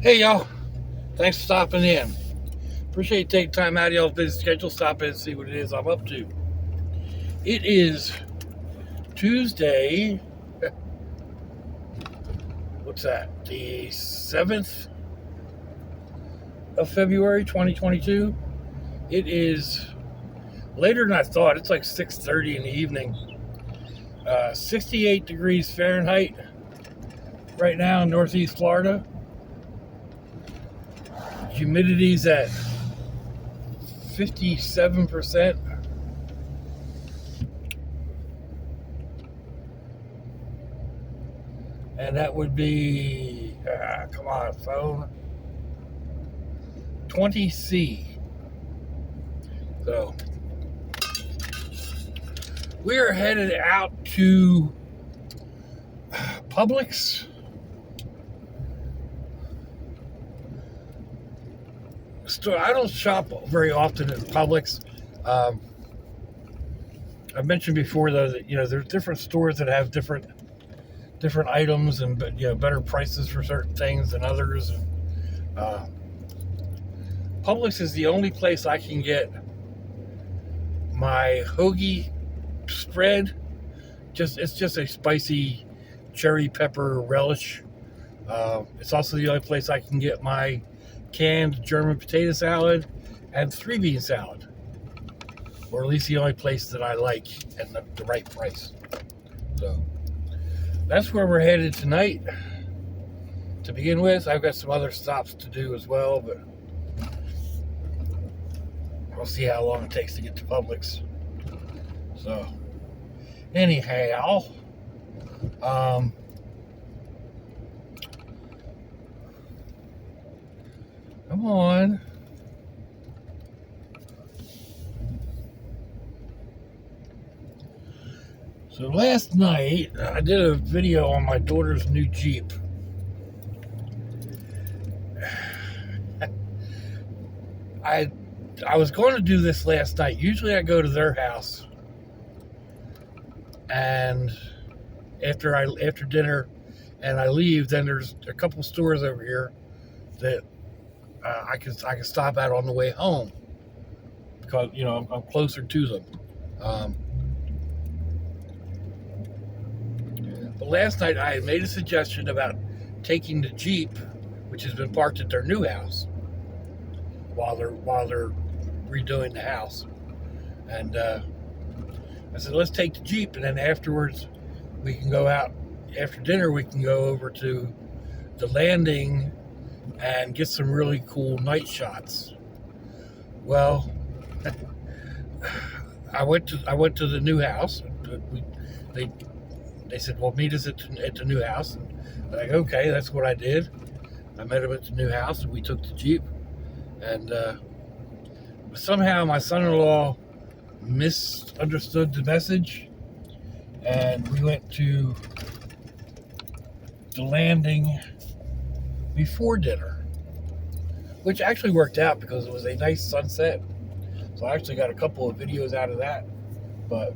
Hey y'all, thanks for stopping in. Appreciate you taking time out of y'all's busy schedule, stop in and see what it is I'm up to. It is Tuesday, what's that, the 7th of February 2022. It is later than I thought. It's like 6:30 in the evening. 68 degrees Fahrenheit right now in Northeast Florida. Humidity's at 57%. And that would be, come on, phone, 20C. So we're headed out to Publix. I don't shop very often at Publix. I mentioned before though that there's different stores that have different items and better prices for certain things than others. And Publix is the only place I can get my hoagie spread. It's just a spicy cherry pepper relish. It's also the only place I can get my canned German potato salad and 3-bean salad, or at least the only place that I like and the right price. So that's where we're headed tonight. To begin with, I've got some other stops to do as well, but we'll see how long it takes to get to Publix. So anyhow, come on. So last night, I did a video on my daughter's new Jeep. I was going to do this last night. Usually I go to their house, and after dinner, and I leave. Then there's a couple stores over here that I can stop at on the way home because I'm closer to them. But last night I had made a suggestion about taking the Jeep, which has been parked at their new house, while they're redoing the house, and I said, let's take the Jeep, and then afterwards we can go out. After dinner, we can go over to the landing and get some really cool night shots. Well, I went to the new house. They said, well, meet us at the new house. And I'm like, okay, that's what I did. I met them at the new house, and we took the Jeep. And somehow my son-in-law misunderstood the message, and we went to the landing before dinner, which actually worked out because it was a nice sunset. So I actually got a couple of videos out of that. But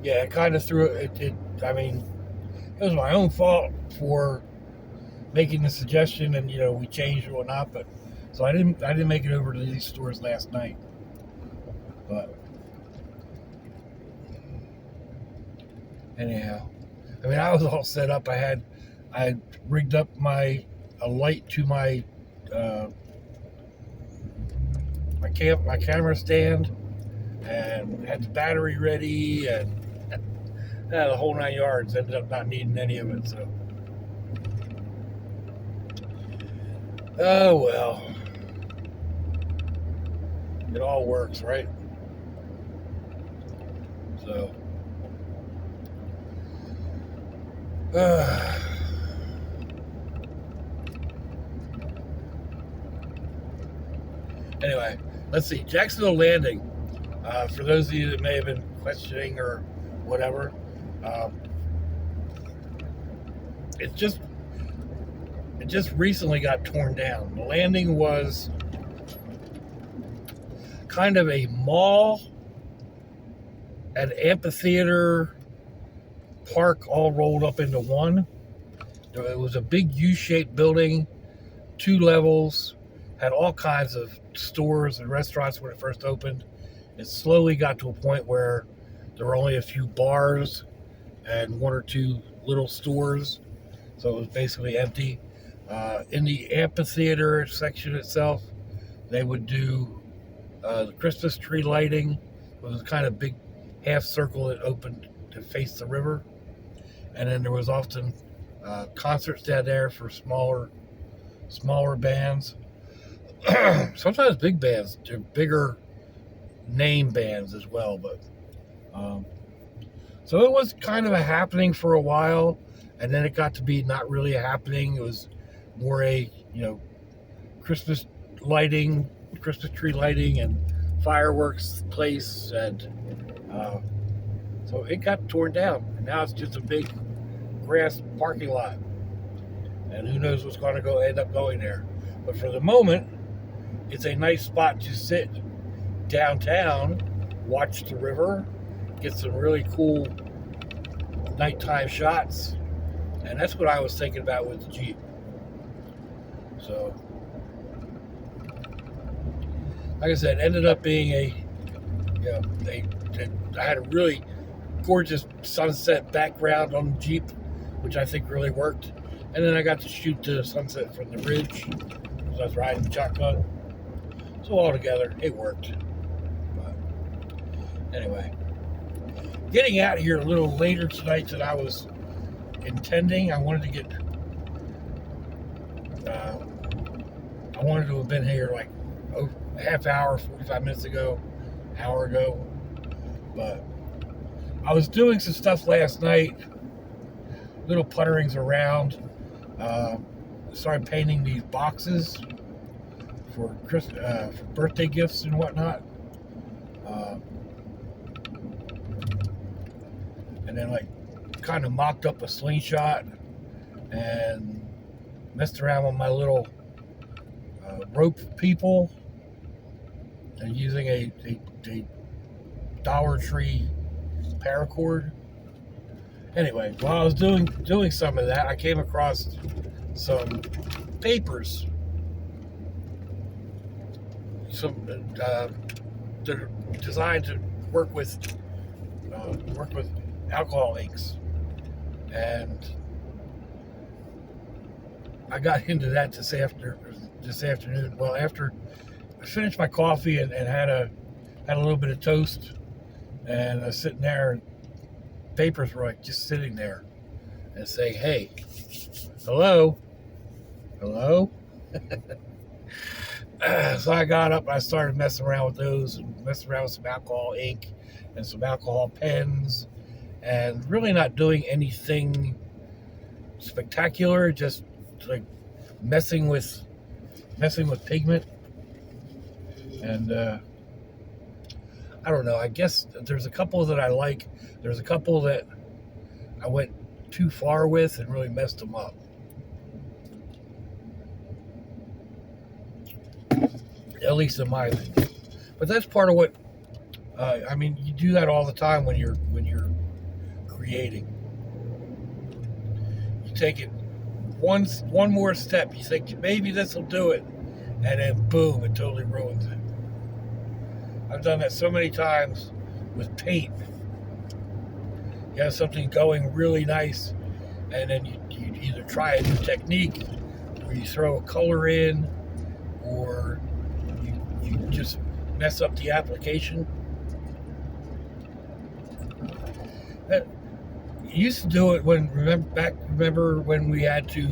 yeah, it kind of threw it. I mean, it was my own fault for making the suggestion, and we changed or whatnot. But so I didn't make it over to these stores last night. But anyhow, I mean, I was all set up. I rigged up a light to my camera stand, and had the battery ready, and the whole 9 yards. Ended up not needing any of it. So, oh well, it all works, right? So, anyway, let's see. Jacksonville Landing. For those of you that may have been questioning or whatever, it just recently got torn down. The landing was kind of a mall, an amphitheater park all rolled up into one. It was a big U-shaped building, 2 levels, had all kinds of stores and restaurants when it first opened. It slowly got to a point where there were only a few bars and 1 or 2 little stores, so it was basically empty. In the amphitheater section itself, they would do the Christmas tree lighting. It was a kind of big half circle that opened to face the river, and then there was often concerts down there for smaller bands. Sometimes big bands, bigger name bands as well, but so it was kind of a happening for a while, and then it got to be not really a happening. It was more a Christmas tree lighting and fireworks place, and so it got torn down, and now it's just a big grass parking lot, and who knows what's going to end up going there. But for the moment, it's a nice spot to sit downtown, watch the river, get some really cool nighttime shots, and that's what I was thinking about with the Jeep. So, like I said, it ended up being I had a really gorgeous sunset background on the Jeep, which I think really worked. And then I got to shoot the sunset from the bridge as I was riding shotgun. So altogether, it worked. But anyway, getting out of here a little later tonight than I was intending. I wanted to have been here like a half hour, 45 minutes ago, hour ago. But I was doing some stuff last night, little putterings around. Started painting these boxes for birthday gifts and whatnot. And then kind of mocked up a slingshot and messed around with my little rope people and using a Dollar Tree paracord. Anyway, while I was doing some of that, I came across some papers, that are designed to work with alcohol inks, and I got into that this afternoon. Well, after I finished my coffee and had a little bit of toast, and I was sitting there, and papers were just sitting there and saying, "Hey, hello." So I got up and I started messing around with those, and messing around with some alcohol ink and some alcohol pens, and really not doing anything spectacular, just messing with pigment. And I don't know, I guess there's a couple that I like. There's a couple that I went too far with and really messed them up. At least in my opinion. But that's part of what you do that all the time when you're creating. You take it one more step. You think maybe this will do it, and then boom, it totally ruins it. I've done that so many times with paint. You have something going really nice, and then you either try a new technique, or you throw a color in, or you just mess up the application. You used to do it remember when we had to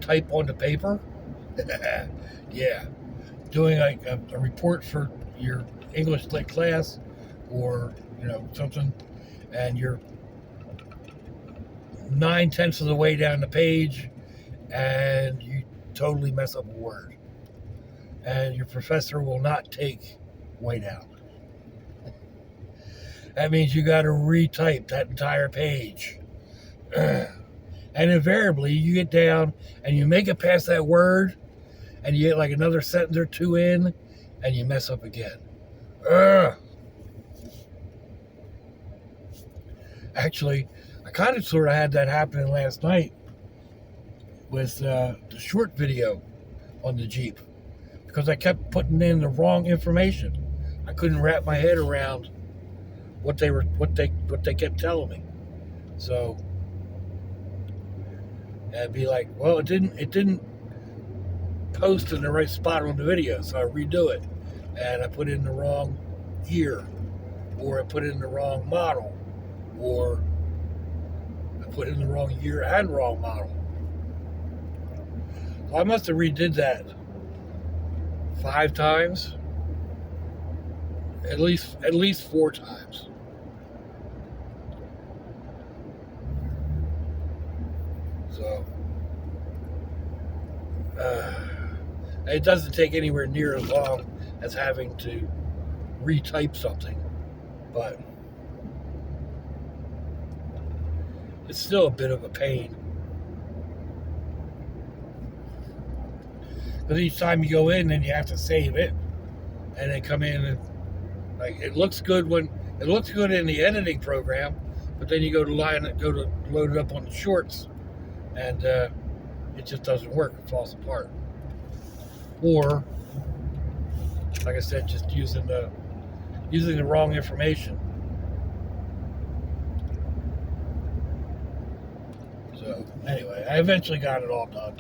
type on the paper? Yeah. Doing a report for your English lit class, or something, and you're 9/10 of the way down the page and you totally mess up a word, and your professor will not take white out. That means you got to retype that entire page. And invariably, you get down and you make it past that word, and you get another sentence or two in, and you mess up again. Actually, I kind of sort of had that happening last night with the short video on the Jeep, because I kept putting in the wrong information. I couldn't wrap my head around what they kept telling me. So I'd be like, well, it didn't post in the right spot on the video, so I redo it, and I put in the wrong year, or I put in the wrong model, or I put in the wrong year and wrong model. So I must have redid that 5 times, at least 4 times. So it doesn't take anywhere near as long as having to retype something, but it's still a bit of a pain. Because each time you go in, then you have to save it, and then come in and like it looks good in the editing program, but then you go to load it up on the shorts, and it just doesn't work. It falls apart. Or, like I said, just using the wrong information. So anyway, I eventually got it all done.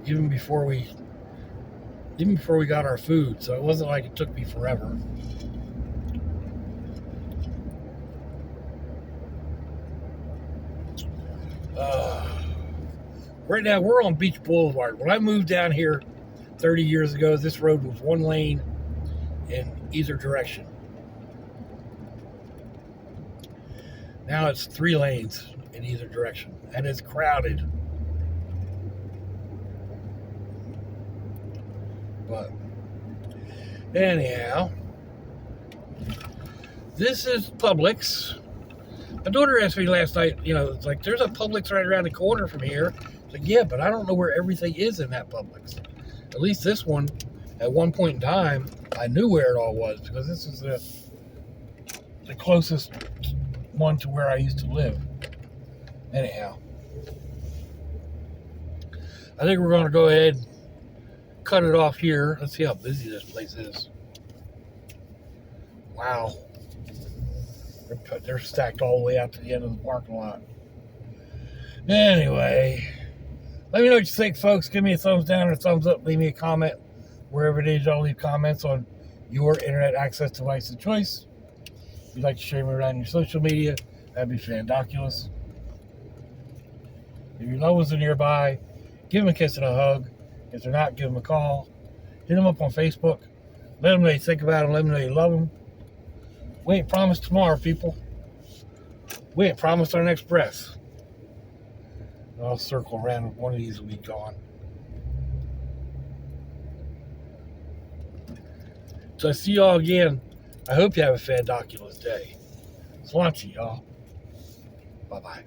Even before we got our food, so it wasn't like it took me forever. Right now we're on Beach Boulevard. When I moved down here 30 years ago, this road was 1 lane in either direction. Now it's 3 lanes in either direction, and it's crowded. But anyhow, this is Publix. My daughter asked me last night, it's like, there's a Publix right around the corner from here. It's like, yeah, but I don't know where everything is in that Publix. At least this one, at one point in time, I knew where it all was, because this is the closest one to where I used to live. Anyhow, I think we're going to go ahead and cut it off here. Let's see how busy this place is. Wow. They're stacked all the way out to the end of the parking lot. Anyway, let me know what you think, folks. Give me a thumbs down or a thumbs up. Leave me a comment wherever it is y'all leave comments on your internet access device of choice. If you'd like to share me around your social media, that'd be fandoculous. If your loved ones are nearby, give them a kiss and a hug. If they're not, give them a call. Hit them up on Facebook. Let them know you think about them. Let them know you love them. We ain't promised tomorrow, people. We ain't promised our next breath. I'll circle around. One of these will be gone. So I see y'all again. I hope you have a fandoculous day. Swanchy, y'all. Bye-bye.